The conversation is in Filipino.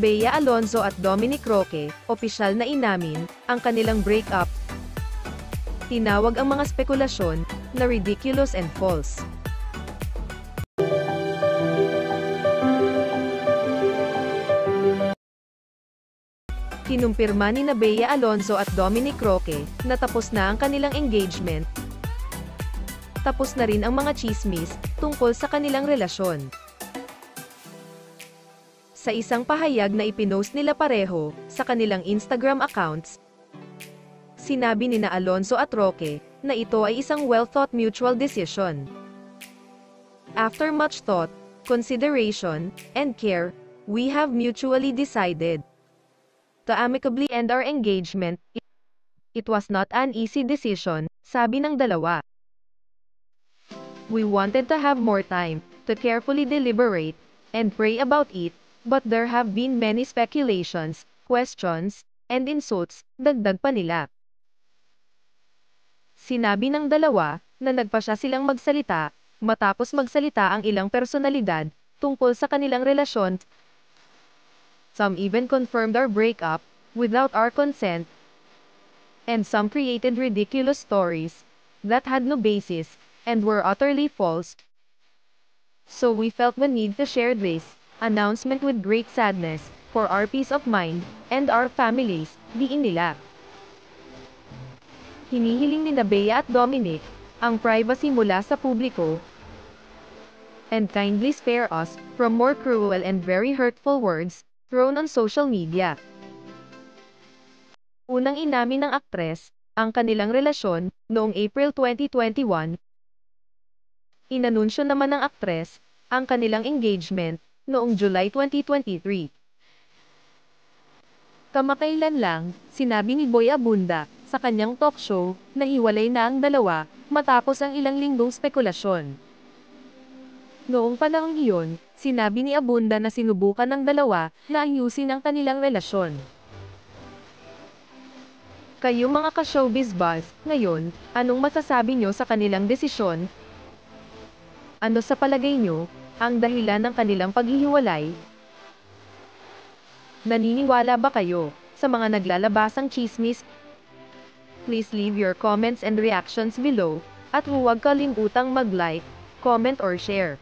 Bea Alonzo at Dominic Roque, opisyal na inamin ang kanilang breakup. Tinawag ang mga spekulasyon na ridiculous and false. Kinumpirma ni Bea Alonzo at Dominic Roque na tapos na ang kanilang engagement. Tapos na rin ang mga chismis tungkol sa kanilang relasyon. Sa isang pahayag na ipinost nila pareho sa kanilang Instagram accounts, sinabi nina Alonzo at Roque na ito ay isang well-thought mutual decision. After much thought, consideration, and care, we have mutually decided to amicably end our engagement. It was not an easy decision, sabi ng dalawa. We wanted to have more time to carefully deliberate and pray about it, but there have been many speculations, questions, and insults, dagdag pa nila. Sinabi ng dalawa na nagpasya silang magsalita matapos magsalita ang ilang personalidad tungkol sa kanilang relasyon. Some even confirmed our breakup without our consent, and some created ridiculous stories that had no basis and were utterly false. So we felt the need to share this announcement with great sadness for our peace of mind and our families, diin nila. Hinihiling ni Bea at Dominic ang privacy mula sa publiko and kindly spare us from more cruel and very hurtful words thrown on social media. Unang inamin ng aktres ang kanilang relasyon noong April 2021. Inanunsyo naman ng aktres ang kanilang engagement noong July 2023. Kamakailan lang, sinabi ni Boy Abunda sa kanyang talk show na hiwalay na ang dalawa matapos ang ilang linggong spekulasyon. Noong panahong iyon, sinabi ni Abunda na sinubukan ng dalawa na ayusin ang kanilang relasyon. Kayo mga ka-showbiz buzz, ngayon, anong masasabi nyo sa kanilang desisyon? Ano sa palagay nyo ang dahilan ng kanilang paghihiwalay? Naniniwala ba kayo sa mga naglalabasang chismis? Please leave your comments and reactions below, at huwag kalimutang mag-like, comment or share.